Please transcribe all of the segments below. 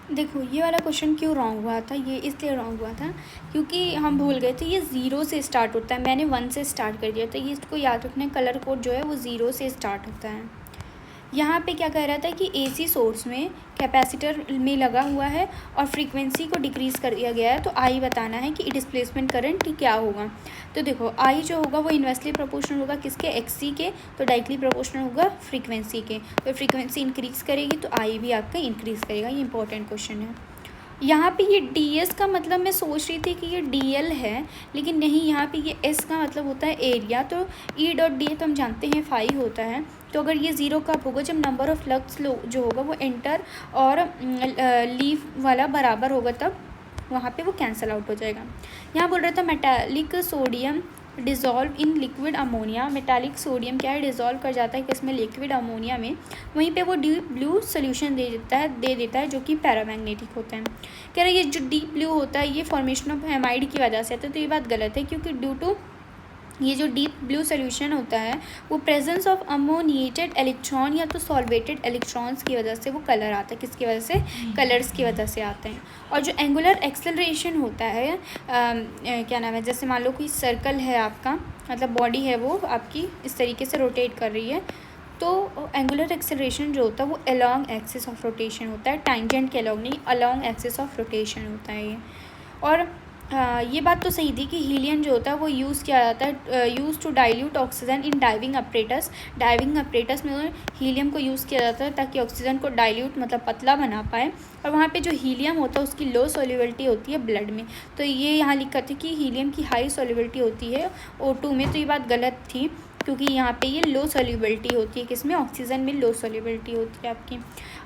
देखो ये वाला क्वेश्चन क्यों रॉन्ग हुआ था, ये इसलिए रॉन्ग हुआ था क्योंकि हम भूल गए थे ये 0 से स्टार्ट होता है, मैंने 1 से स्टार्ट कर दिया, तो ये इसको याद रखना, कलर कोड जो है वो 0 से स्टार्ट होता है। यहाँ पे क्या कह रहा था कि एसी सोर्स में कैपेसिटर में लगा हुआ है और फ्रीक्वेंसी को डिक्रीज़ कर दिया गया है, तो आई बताना है कि डिस्प्लेसमेंट करंट क्या होगा। तो देखो आई जो होगा वो इन्वर्सली प्रोपोर्शनल होगा किसके, एक्सी के, तो डायरेक्टली प्रोपोर्शनल होगा फ्रीक्वेंसी के। तो फ्रीक्वेंसी इंक्रीज़ करेगी तो आई भी आपका इंक्रीज़ करेगा। ये इंपॉर्टेंट क्वेश्चन है। यहाँ पे ये डी एस का मतलब मैं सोच रही थी कि ये डी एल है, लेकिन नहीं, यहाँ पे ये एस का मतलब होता है एरिया। तो ई डॉट डी ए तो हम जानते हैं 5 होता है, तो अगर ये 0 कब होगा, जब नंबर ऑफ फ्लक्स जो होगा वो एंटर और लीव वाला बराबर होगा, तब वहाँ पे वो कैंसिल आउट हो जाएगा। यहाँ बोल रहा था metallic sodium dissolve in liquid ammonia. Metallic sodium क्या है, डिज़ोल्व कर जाता है किसमें, लिक्विड अमोनिया में। वहीं पे वो डीप ब्लू सोल्यूशन दे देता है जो कि पैरामैग्नेटिक होता है। कह रहा है ये जो डीप ब्लू होता है ये फॉर्मेशन ऑफ एमाइड की वजह से आता है, तो ये बात गलत है, क्योंकि ड्यू टू ये जो डीप ब्लू सोल्यूशन होता है वो प्रेजेंस ऑफ अमोनिएटेड इलेक्ट्रॉन या तो सॉल्वेटेड इलेक्ट्रॉन्स की वजह से वो कलर आता है। किसकी वजह से, कलर्स की वजह से आते हैं। और जो एंगुलर एक्सेलरेशन होता है क्या नाम है, जैसे मान लो कोई सर्कल है आपका, मतलब बॉडी है वो आपकी इस तरीके से रोटेट कर रही है, तो एंगुलर एक्सेलरेशन जो होता है वो अलोंग एक्सिस ऑफ रोटेशन होता है, टांजेंट के अलोंग नहीं, अलोंग एक्सिस ऑफ रोटेशन होता है ये। और ये बात तो सही थी कि हीलियम जो होता है वो यूज़ किया जाता है, use to dilute oxygen in diving apparatus. Diving apparatus में हीलियम को यूज़ किया जाता है ताकि ऑक्सीजन को डाइल्यूट मतलब पतला बना पाए। और वहाँ पे जो हीलियम होता है उसकी लो सोल्युबिलिटी होती है ब्लड में, तो ये यहाँ लिखा था कि हीलियम की हाई सोल्युबिलिटी होती है O2 में, तो ये बात गलत थी क्योंकि यहाँ पे ये लो सोल्युबिलिटी होती है, किसमें, ऑक्सीजन में लो सोल्युबिलिटी होती है आपकी।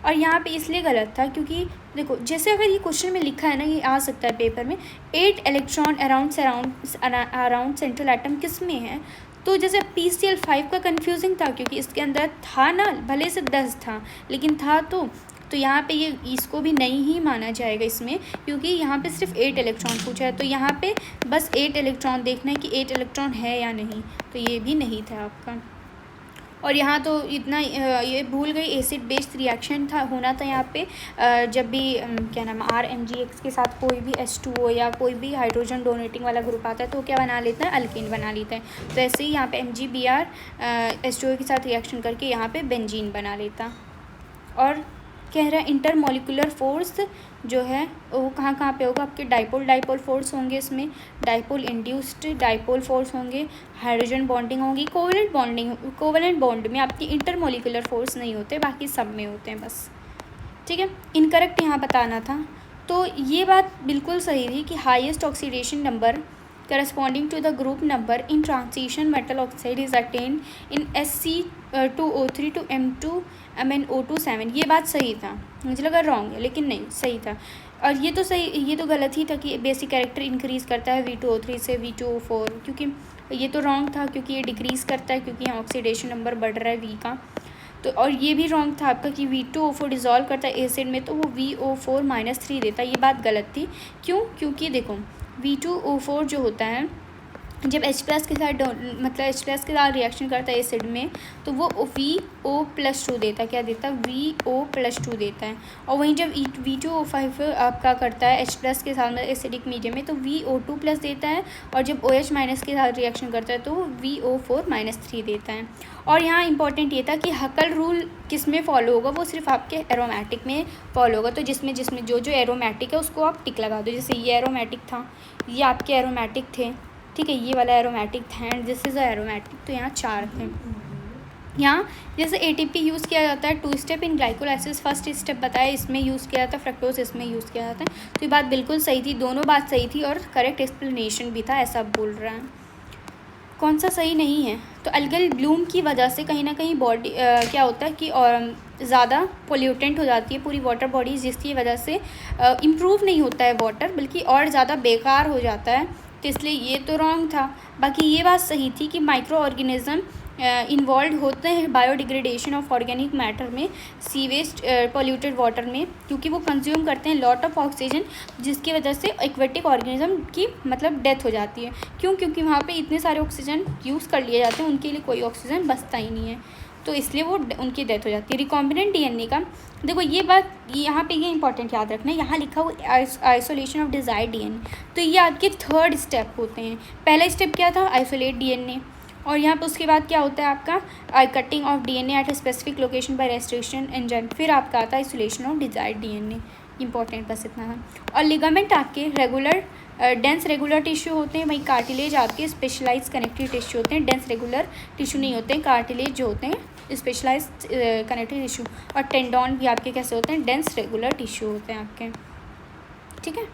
और यहाँ पे इसलिए गलत था क्योंकि देखो जैसे अगर ये क्वेश्चन में लिखा है ना, ये आ सकता है पेपर में, 8 इलेक्ट्रॉन अराउंड सेंट्रल एटम किस में है, तो जैसे PCl5 का कन्फ्यूजिंग था क्योंकि इसके अंदर था ना, भले से 10 था लेकिन था, तो यहाँ पे ये इसको भी नहीं ही माना जाएगा इसमें, क्योंकि यहाँ पे सिर्फ 8 इलेक्ट्रॉन पूछा है, तो यहाँ पे बस 8 इलेक्ट्रॉन देखना है कि 8 इलेक्ट्रॉन है या नहीं, तो ये भी नहीं था आपका। और यहाँ तो इतना ये भूल गई, एसिड बेस्ड रिएक्शन था होना था यहाँ पे, जब भी क्या नाम RMgX के साथ कोई भी H2O या कोई भी हाइड्रोजन डोनेटिंग वाला ग्रुप आता है तो क्या बना लेता है, अल्केन बना लेता है। तो ऐसे ही यहाँ पे MgBr H2O के साथ रिएक्शन करके यहाँ पे बेंजीन बना लेता। और कह रहा है इंटरमोलिकुलर फोर्स जो है वो कहाँ पे होगा, आपके डाइपोल फोर्स होंगे, इसमें डाइपोल इंड्यूस्ड डाइपोल फोर्स होंगे, हाइड्रोजन बॉन्डिंग होगी, कोवेलेंट बॉन्ड में आपकी इंटरमोलिकुलर फोर्स नहीं होते, बाकी सब में होते हैं बस। ठीक है, इनकरेक्ट यहाँ बताना था। तो ये बात बिल्कुल सही थी कि highest oxidation number corresponding to the group number in transition metal oxide is attained in Sc2O3 to MnO2 7। ये बात सही था, मुझे लगा रॉन्ग है लेकिन नहीं, सही था। और ये तो सही, ये तो गलत ही था कि बेसिक कैरेक्टर इंक्रीज़ करता है V2O3 से V2O4, क्योंकि ये तो रॉन्ग था क्योंकि ये डिक्रीज़ करता है क्योंकि यहाँ ऑक्सीडेशन नंबर बढ़ रहा है V का। तो और ये भी रॉन्ग था आपका कि V2O4 डिज़ोल्व करता है एसिड में तो वो VO4-3 देता है, ये बात गलत थी। क्यों, क्योंकि देखो V2O4 जो होता है जब H+ के साथ मतलब H+ के साथ रिएक्शन करता है एसिड में तो वो VO+2 देता है, क्या देता है, VO+2 देता है। और वहीं जब V2O5 आपका करता है H+ के साथ एसिडिक मीडियम में तो VO2+ देता है, और जब OH- के साथ रिएक्शन करता है तो VO4-3 देता है। और यहाँ इंपॉर्टेंट ये था कि हकल रूल किस में फॉलो होगा, वो सिर्फ आपके एरोमेटिक में फॉलो होगा। तो जिसमें जो एरोमेटिक है उसको आप टिक लगा दो, जैसे ये एरोमेटिक था, ये आपके एरोमेटिक थे, ठीक है, ये वाला एरोमेटिक था एंड दिस इज़ एरोमेटिक, तो यहाँ 4 थे। यहाँ जैसे ATP यूज़ किया जाता है 2 step in glycolysis, first step बताया इसमें यूज़ किया जाता है, फ्रक्टोज इसमें यूज़ किया जाता है। तो ये बात बिल्कुल सही थी, दोनों बात सही थी और करेक्ट एक्सप्लेनेशन भी था, ऐसा बोल रहा है। कौन सा सही नहीं है, तो अल्गल ब्लूम की वजह से कहीं ना कहीं बॉडी क्या होता है कि और ज़्यादा पोल्यूटेंट हो जाती है पूरी वाटर बॉडी, जिसकी वजह से इम्प्रूव नहीं होता है वाटर, बल्कि और ज़्यादा बेकार हो जाता है, तो इसलिए ये तो रॉन्ग था। बाकी ये बात सही थी कि माइक्रो ऑर्गेनिज्म इन्वॉल्व होते हैं बायोडिग्रेडेशन ऑफ ऑर्गेनिक मैटर में, सीवेस्ट पोल्यूटेड वाटर में, क्योंकि वो कंज्यूम करते हैं लॉट ऑफ ऑक्सीजन, जिसकी वजह से एक्वेटिक ऑर्गेनिज्म की मतलब डेथ हो जाती है। क्यों, क्योंकि वहाँ पे इतने सारे ऑक्सीजन यूज़ कर लिए जाते हैं, उनके लिए कोई ऑक्सीजन बचता ही नहीं है। तो इसलिए वो उनकी डेथ हो जाती है। रिकॉम्बिनेंट डीएनए का देखो ये बात यहाँ पे ये इंपॉर्टेंट याद रखना है, यहाँ लिखा हुआ आइसोलेशन ऑफ डिज़ायर्ड डीएनए, तो ये आपके थर्ड स्टेप होते हैं। पहला स्टेप क्या था, आइसोलेट डीएनए, और यहाँ पे उसके बाद क्या होता है आपका cutting of DNA at a specific location bye restriction enzyme, फिर आपका आता है isolation of desired DNA. Important बस इतना था। और लिगामेंट आपके रेगुलर डेंस रेगुलर टिश्यू होते हैं, वहीं कार्टिलेज आपके स्पेशलाइज कनेक्टिव टिश्यू होते हैं, डेंस रेगुलर टिश्यू नहीं होते हैं, कार्टिलेज जो होते हैं स्पेशलाइज कनेक्टिव टिश्यू। और टेंडॉन भी आपके कैसे होते हैं, डेंस रेगुलर टिश्यू होते हैं आपके, ठीक है।